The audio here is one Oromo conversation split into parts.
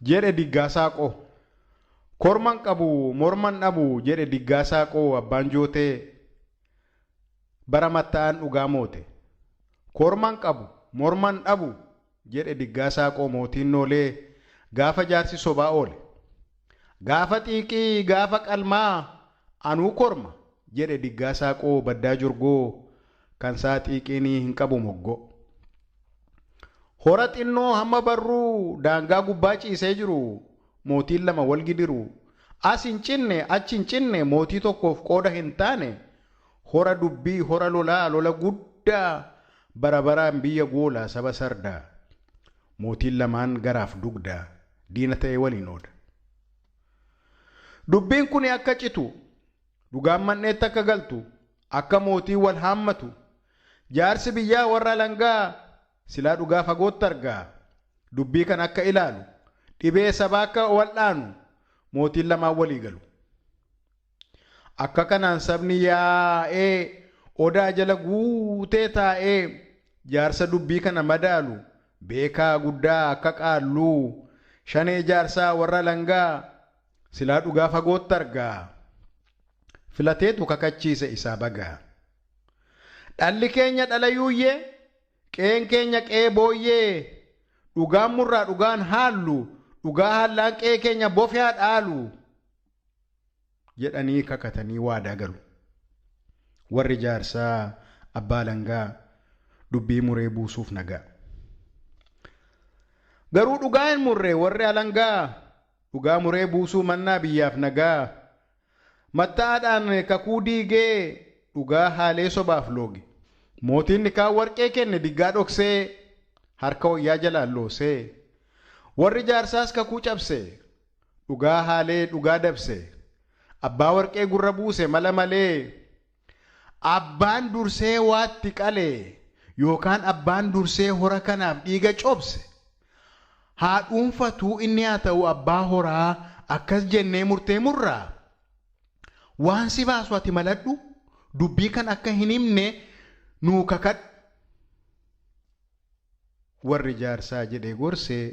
jedhe Diggaasaaqoo. Korman qabu morman dhabu jedhe Diggaasaaqoo abbaan jootee bara matta'an dhugaa moote. Korman qabu morman dhabu jedhe Diggaasaaqoo mootiin noolee gaafa jaarsi sobaa oole. Gaafa xiiqii gaafa qalmaa anuu korma jedhe Diggaasaaqoo baddaa jorgoo kan saa xiiqiinii hin qabu moggo. Hora xinnoo hamma barruu daangaa gubbaa ciisee jiru mootiin lama wal gidiru. As hin cinne achi hin cinne mootii tokkoof qooda hin taane hora dubbii hora lolaa lola guddaa bara baraan biyya goolaa saba sardaa. Mootiin lamaan garaaf dugdaa diina ta'e waliin ooda. Dubbiin kun akka citu dhugaan manneetti akka galtu akka mootii wal haammatu jaarsi biyyaa warra langaa silaa dhugaa fagootti argaa dubbii kan akka ilaalu dhibee sabaa akka wal'aanu mootiin lamaan walii galu. Akka kanaan sabni yaa'ee odaa jala guutee taa'ee jaarsa dubbii kana madaalu beekaa guddaa akka qaalluu shanee jaarsaa warra langaa silaa dhugaa fagootti argaa filateetu kakachiise isaa bagaa. Dhalli keenya dhala yuuyyee qeen keenya qee booyyee dhugaan murraa dhugaan haallu dhugaa haallaan qee keenya bofyaa dhaalu jedhanii kakatanii waadaa galu. Warri jaarsaa abbaa langaa dubbii muree buusuuf nagaa. Garuu dhugaa hin murree warri alangaa dhugaa muree buusuu mannaa biyyaaf nagaa. Mattaadhaan kakuu diigee dhugaa haalee sobaaf looge. Mootiin nikaa warqee kenne diggaa dhoksee harka wayyaa jalaan loosee. Warri jaarsaas kakuu cabse dhugaa haalee dhugaa dabse. Abbaa warqee gurra buuse mala malee. Abbaan dursee waatti qalee yookaan abbaan dursee hora kanaaf dhiiga cobse. Haa dhuunfatuu inni haa ta'u abbaa horaa akkas jennee murtee murraa. Waan si baasu ati maladhu dubbii kan akka hin himne nuu kakadhu. Warri jaarsaa jedhee gorsee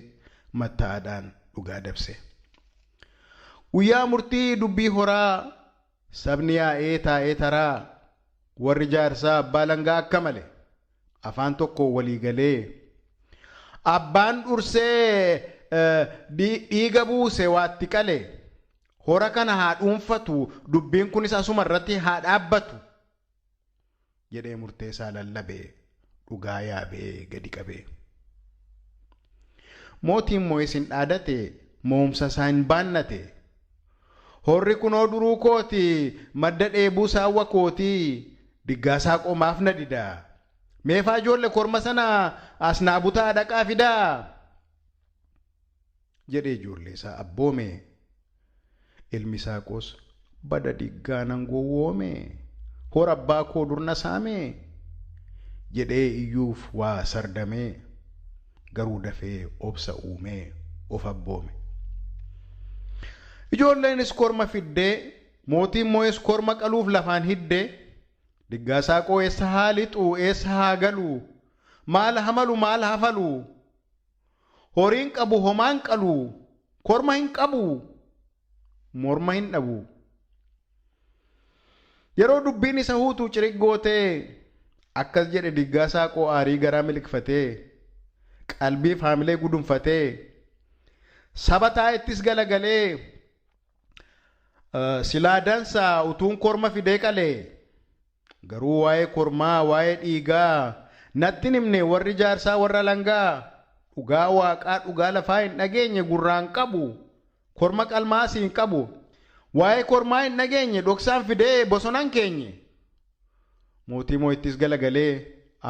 mattaadhaan dhugaa dabse. Guyyaa murtii dubbii horaa sabni yaa'ee taa'ee taraa. Warri jaarsaa abbaa langaa akka male afaan tokko walii galee. Abbaan dursee dhiiga buuse waatti qalee. Hora kana haa dhuunfatu dubbiin kunis asuma irratti haa dhaabbatu jedhee murteessaa lallabee dhugaa yaabee gadi qabee. Mootiin moo'esin dhaadate moomsa isaa hin baannate. Horri kunoo duruu kooti madda dheebuu saawwa kooti Diggaasaa qomaaf na didaa. Meefaa ijoollee korma sana as naa butaa dhaqaa fidaa jedhee ijoollee isaa abboome. Ilmi Saaqos bada diggaanan gowwoome hora abbaa koo durna saame jedhee iyyuuf waa sardamee garuu dafee obsa uumee of abboome. Ijoolleenis korma fiddee mootiin moo'es korma qaluuf lafaan hiddee. Diggaasaaqoo eessa haa lixu eessa haa galu maal hamalu maal hafalu horiin qabu homaan qalu korma hin qabu morma hin dhabu. Yeroo dubbiin isa huutu ciriggootee akkas jedhe Diggaasaaqoo aarii garaa miliqfatee qalbii faamilee gudunfatee saba taa'ettis galagalee silaa dansaa utuun korma fidee qalee. Garuu waa'ee kormaa waa'ee dhiigaa natti himne warri jaarsaa warra langaa dhugaa waaqaa dhugaa lafaa hin dhageenye gurraan qabu korma qalmaas hin qabu waa'ee kormaa hin dhageenye dhoksaan fidee bosonaan keenye. Mootii moo'ittis galagalee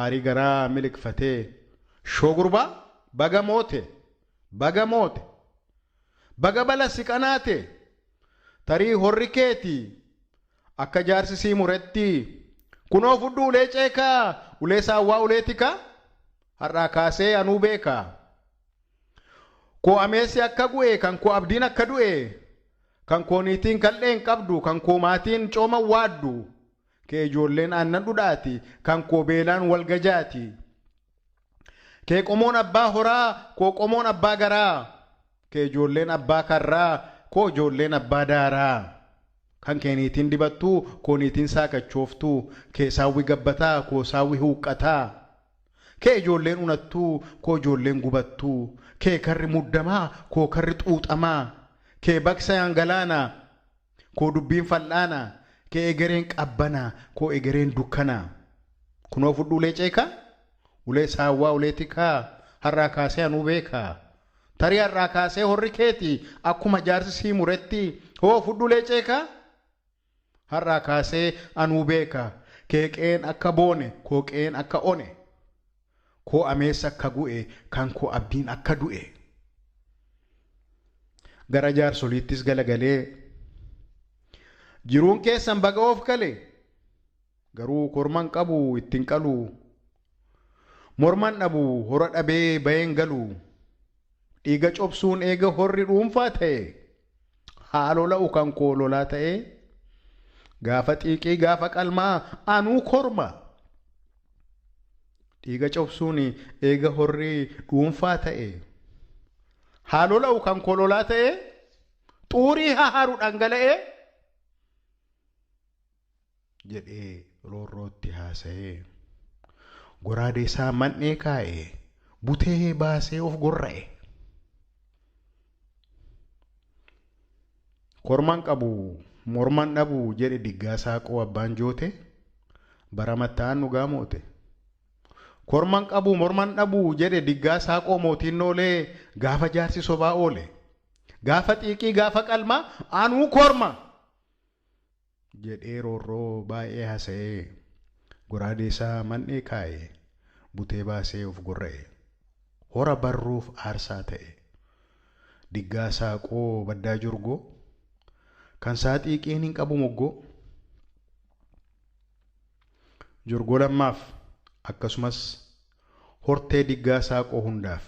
aarii garaa miliqfatee shogurbaa baga moote baga balasi qanaate tarii horri keetii akka jaarsi sii muretti. Kunoo fudhu ulee ceekaa ulee saawwaa ulee tikaa har'aa kaasee anuu beekaa. Koo ameessi akka gu'e kan koo abdiin akka du'e kan koo niitiin kal'een qabdu kan koo maatiin cooma waaddu kee ijoolleen aannan dhudhaati kan koo beelaan wal gajaati. Kee qomoon abbaa horaa koo qomoon abbaa garaa kee ijoolleen abbaa karraa koo ijoolleen abbaa daaraa kan keeniitiin dibattuu kooniitiin saaqachooftuu kee saawwi gabbataa koo saawwi huuqqataa kee ijoolleen unattuu koo ijoolleen gubattuu kee karri muddamaa koo karri xuuxamaa kee baqsayaan galaanaa koo dubbiin fal'aanaa kee egereen qabbanaa koo egereen dukkanaa kunoo fudhu ulee ceekaa ulee saawwaa ulee tikaa har'aa kaasee anuu beekaa tarii har'aa kaasee horri keetii akkuma jaarsi sii muretti hoo fudhu ulee ceekaa har'aa kaasee anuu beekaa kee qeen akka boone koo qeen akka one koo ameessa akka gu'e kan koo abdiin akka du'e gara jaarsoliittis galagalee jiruun keessan baga of kale garuu korman qabu ittiin qalu morman dhabu hora dhabee bayeen galu dhiiga cobsuun eega horri dhuunfaa ta'e haalola'u kan koo lolaa ta'e gaafa xiiqii gaafa qalmaa anuu korma dhiiga cobsuun eega horri dhuunfaa ta'e haalola'u kan koo lolaa ta'e xuurii haharu dhangala'e jedhee roorrootti haasa'ee goraadee isaa man'ee kaa'ee butee baasee of gorra'e korman qabu morman dhabu jedhe diggaa saaqoo abbaan joote bara mattaan dhugaa moote korman qabu morman dhabu jedhe diggaa saaqoo mootiin noolee gaafa jaarsi sobaa oole gaafa xiiqii gaafa qalmaa anuu korma jedhee roorroo baay'ee haasa'ee goraadee isaa man'ee kaa'ee butee baasee of gorra'e hora barruuf aarsaa ta'e diggaa saaqoo baddaa jurgoo kan saa xiiqiin hin qabu moggoo jurgoo lammaaf akkasumas hortee diggaa saaqoo hundaaf